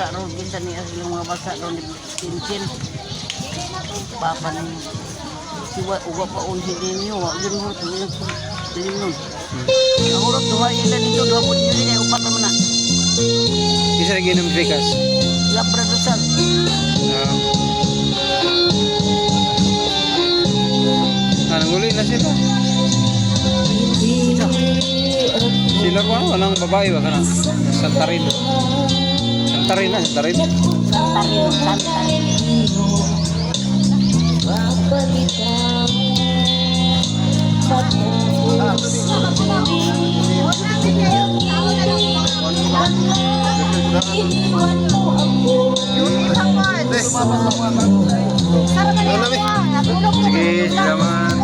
basa ron. Minsan niya yung mga basa ron ni Pinchin. Papa niya. Siwa, uwa pa unsi ninyo. Yun mo, yun nun. Ang urot, duha yun dito. Duha po yun niya. Upat naman na. Isa lagi ng Vikas. Labradosal. Nangguli na sila. Sila ko walang babae ba ka na? Santarin. Santarin na, Santarin. Santarin. Sige, salamat.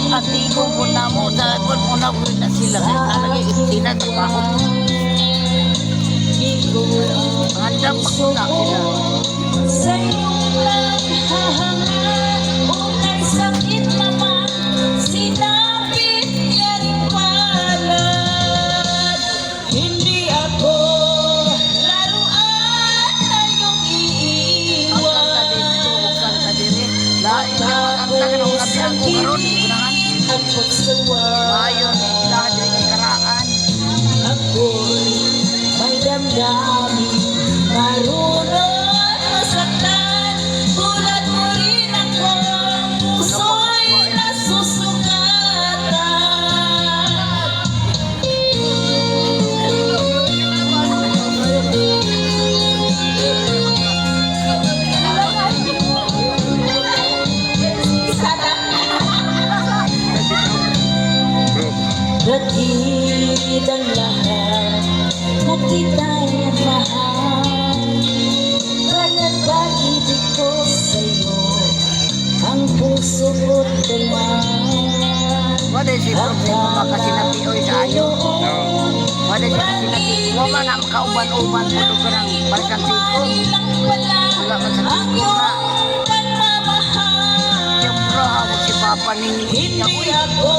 Atigo po na mo, dahil po na po na sila. Kaya sila trabaho. Handa pa ko na sila. Sa iyong naghahanga, unay sakit naman, sinapit yan palad. Hindi ako laruan na iyong iiwan. Ang sakit at pagsawa, ako'y may damdamin, marunong masaktan. Tulad mo rin ako, puso'y nasusugatan. Batid ang lahat na kita'y nagmahal. Kaya't pag-ibig ko sa'yo, ang puso ko't daman. Wala si problema kasi natioy sa ayo. Wala siya kasi natioy. Wala na makauban-uban mo doon ka ng barkantiko. Wala man sa tiko na. Siyempre, hawag si Papa ninyo. Hindi ako